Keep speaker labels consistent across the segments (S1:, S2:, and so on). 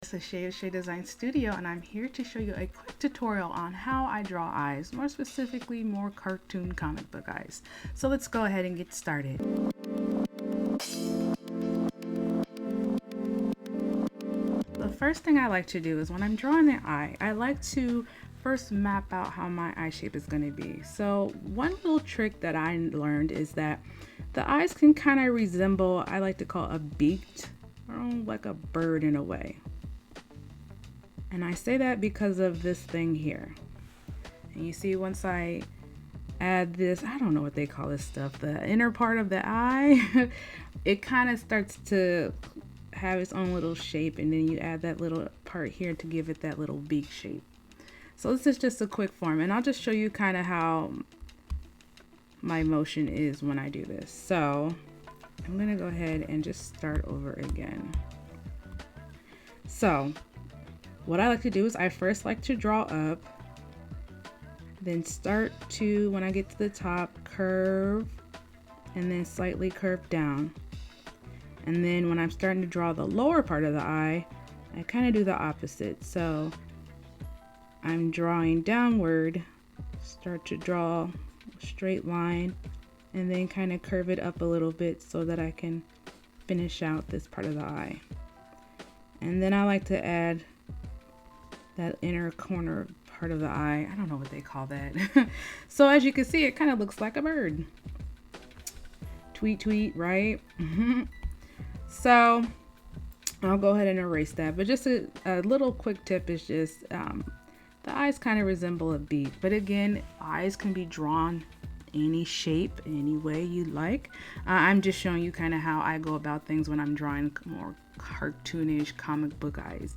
S1: This is Shay Design Studio, and I'm here to show you a quick tutorial on how I draw eyes, more specifically more cartoon comic book eyes. So let's go ahead and get started. The first thing I like to do is when I'm drawing the eye, I like to first map out how my eye shape is going to be. So one little trick that I learned is that the eyes can kind of resemble, I like to call a beaked, or like a bird in a way. And I say that because of this thing here. And you see, once I add this, I don't know what they call this stuff, the inner part of the eye, it kind of starts to have its own little shape, and then you add that little part here to give it that little beak shape. So this is just a quick form, and I'll just show you kind of how my motion is when I do this. So I'm gonna go ahead and just start over again. So what I like to do is I first like to draw up, then start to, when I get to the top, curve, and then slightly curve down. And then when I'm starting to draw the lower part of the eye, I kind of do the opposite. So I'm drawing downward, start to draw a straight line, and then kind of curve it up a little bit so that I can finish out this part of the eye. And then I like to add that inner corner part of the eye. I don't know what they call that. So as you can see, it kind of looks like a bird. Tweet, tweet, right? So I'll go ahead and erase that. But just a little quick tip is just the eyes kind of resemble a beak. But again, eyes can be drawn any shape, any way you like. I'm just showing you kind of how I go about things when I'm drawing more cartoonish comic book eyes.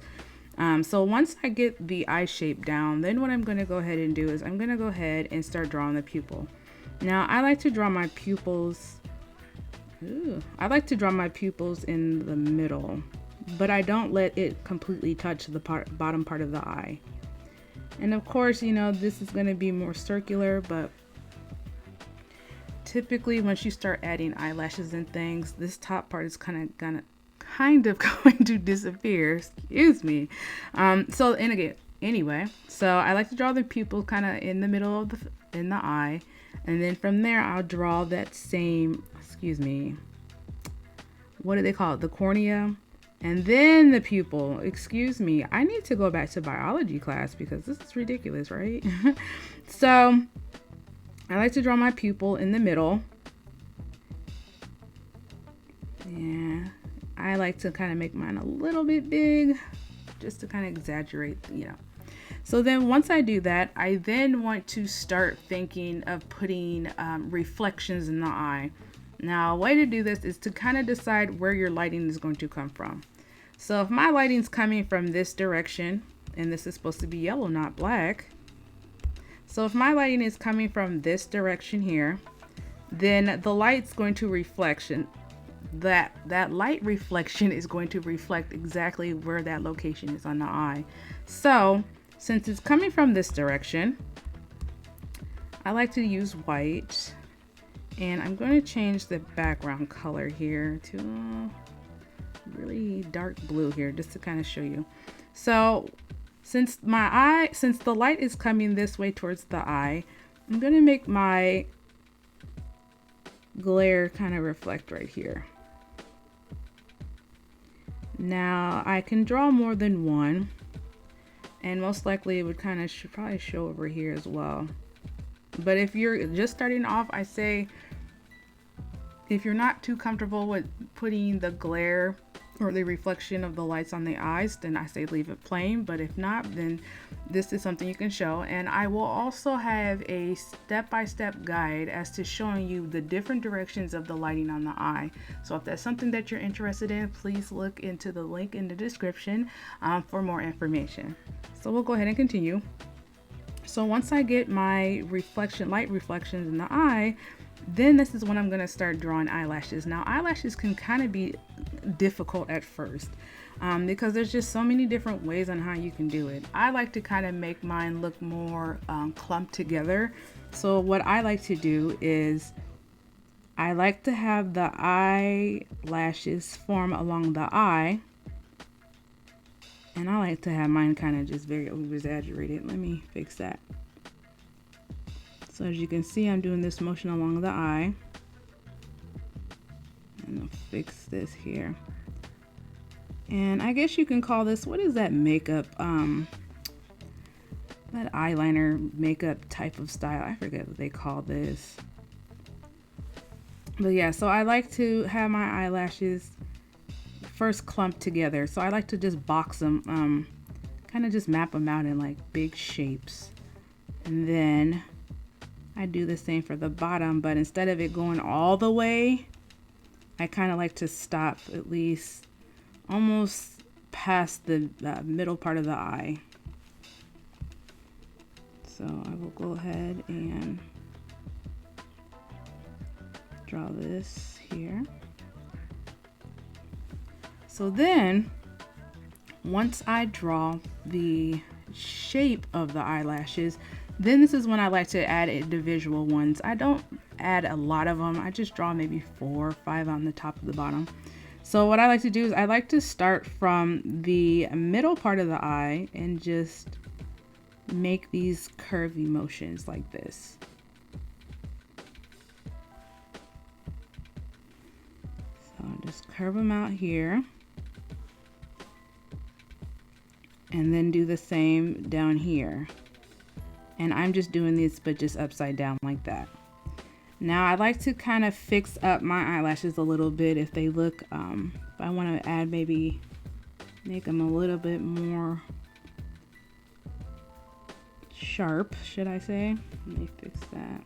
S1: So once I get the eye shape down, then what I'm going to go ahead and do is I'm going to go ahead and start drawing the pupil. Now I like to draw my pupils. I like to draw my pupils in the middle, but I don't let it completely touch the bottom part of the eye. And of course, you know, this is going to be more circular, but typically once you start adding eyelashes and things, this top part is kind of going to disappear. Excuse me. So anyway, so I like to draw the pupil kind of in the middle of the eye, and then from there I'll draw that same, what do they call it, the cornea, and then the pupil. Excuse me, I need to go back to biology class because this is ridiculous, right? So I like to draw my pupil in the middle. Yeah, I like to kind of make mine a little bit big just to kind of exaggerate, you know. So then once I do that, I then want to start thinking of putting reflections in the eye. Now, a way to do this is to kind of decide where your lighting is going to come from. So if my lighting's coming from this direction, and this is supposed to be yellow, not black. So if my lighting is coming from this direction here, then the light's going to reflection. That light reflection is going to reflect exactly where that location is on the eye. So since it's coming from this direction, I like to use white, and I'm going to change the background color here to really dark blue here just to kind of show you. So since the light is coming this way towards the eye, I'm going to make my glare kind of reflect right here. Now I can draw more than one, and most likely it would kind of probably show over here as well. But if you're just starting off, I say if you're not too comfortable with putting the glare or the reflection of the lights on the eyes, then I say leave it plain. But if not, then this is something you can show. And I will also have a step-by-step guide as to showing you the different directions of the lighting on the eye. So if that's something that you're interested in, please look into the link in the description for more information. So we'll go ahead and continue. So once I get my light reflections in the eye, then this is when I'm going to start drawing eyelashes. Now eyelashes can kind of be difficult at first because there's just so many different ways on how you can do it. I like to kind of make mine look more clumped together. So what I like to do is I like to have the eyelashes form along the eye, And I like to have mine kind of just very over exaggerated. Let me fix that. So as you can see, I'm doing this motion along the eye. And I'll fix this here. And I guess you can call this, what is that makeup, that eyeliner makeup type of style? I forget what they call this. But yeah, so I like to have my eyelashes first clumped together. So I like to just box them, kind of just map them out in like big shapes. And then I do the same for the bottom, but instead of it going all the way, I kind of like to stop at least almost past the middle part of the eye. So I will go ahead and draw this here. So then, once I draw the shape of the eyelashes, then this is when I like to add individual ones. I don't add a lot of them. I just draw maybe 4 or 5 on the top of the bottom. So what I like to do is I like to start from the middle part of the eye and just make these curvy motions like this. So just curve them out here. And then do the same down here. And I'm just doing this, but just upside down like that. Now I like to kind of fix up my eyelashes a little bit if they look, if I want to add maybe, make them a little bit more sharp, should I say. Let me fix that.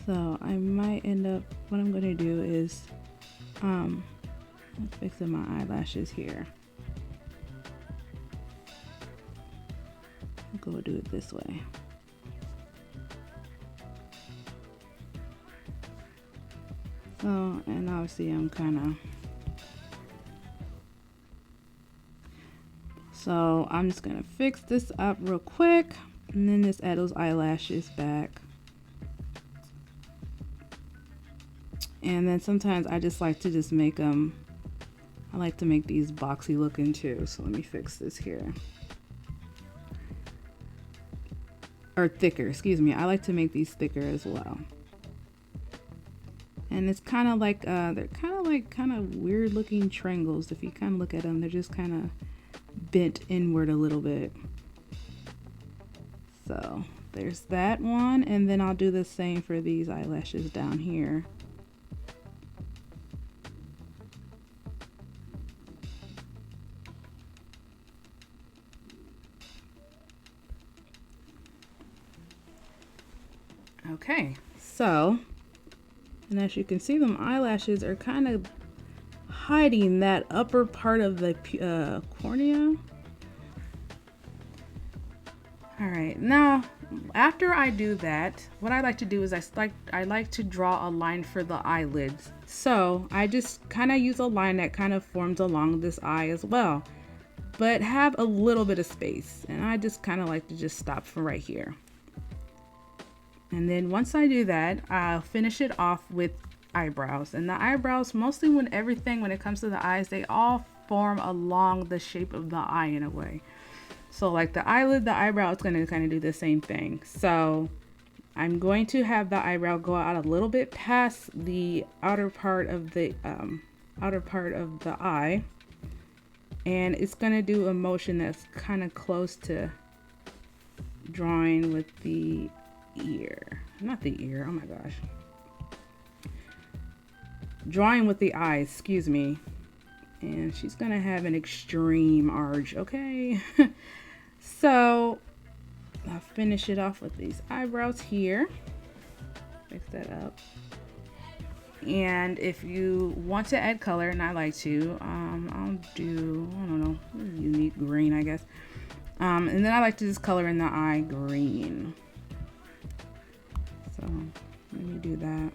S1: So I might end up, what I'm going to do is fixing my eyelashes here. I'll go do it this way. So, and obviously I'm kind of, so I'm just going to fix this up real quick and then just add those eyelashes back. And then sometimes I just like to just make them, I like to make these boxy looking too. So let me fix this here. Or thicker, excuse me. I like to make these thicker as well. And it's kind of like, they're kind of weird looking triangles. If you kind of look at them, they're just kind of bent inward a little bit. So there's that one. And then I'll do the same for these eyelashes down here. Okay, so, and as you can see, them eyelashes are kind of hiding that upper part of the cornea. All right, now after I do that, what I like to do is I like to draw a line for the eyelids. So I just kind of use a line that kind of forms along this eye as well, but have a little bit of space. And I just kind of like to just stop from right here. And then once I do that, I'll finish it off with eyebrows. And the eyebrows, mostly when it comes to the eyes, they all form along the shape of the eye in a way. So like the eyelid, the eyebrow, it's going to kind of do the same thing. So I'm going to have the eyebrow go out a little bit past the outer part of the eye. And it's going to do a motion that's kind of close to drawing with the ear, not the ear, oh my gosh, drawing with the eyes, excuse me. And she's gonna have an extreme arch, okay? So I'll finish it off with these eyebrows here, fix that up. And if you want to add color, and I like to, I'll do, I don't know, unique green, I guess. And then I like to just color in the eye green. So let me do that.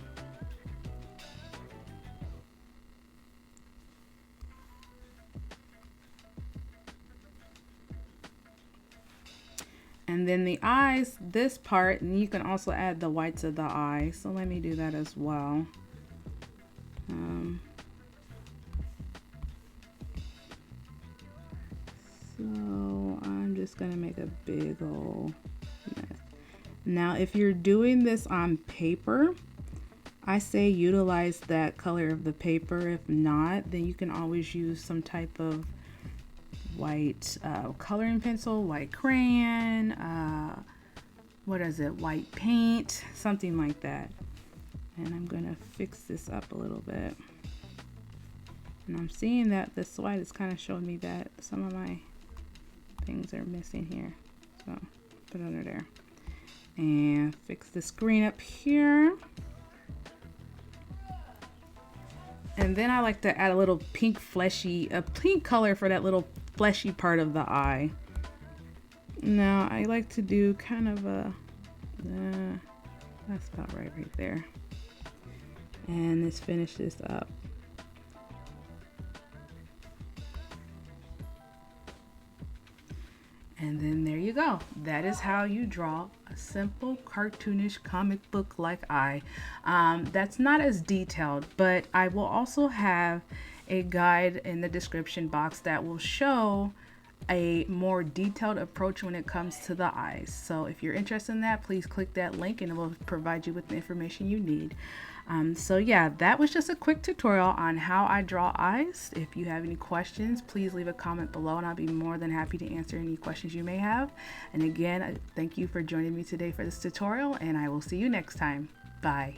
S1: And then the eyes, this part, and you can also add the whites of the eye. So let me do that as well. So I'm just gonna make a big old mess. Now, if you're doing this on paper, I say utilize that color of the paper. If not, then you can always use some type of white coloring pencil, white crayon, what is it, white paint, something like that. And I'm gonna fix this up a little bit. And I'm seeing that this white is kind of showing me that some of my things are missing here. So put it under there. And fix this green up here. And then I like to add a little pink a pink color for that little fleshy part of the eye. Now I like to do kind of a, that's about right there. And let's finish this up. And then there you go. That is how you draw a simple cartoonish comic book like eye. That's not as detailed, but I will also have a guide in the description box that will show a more detailed approach when it comes to the eyes. So if you're interested in that, please click that link and it will provide you with the information you need. So yeah, that was just a quick tutorial on how I draw eyes. If you have any questions, please leave a comment below and I'll be more than happy to answer any questions you may have. And again, thank you for joining me today for this tutorial, and I will see you next time. Bye.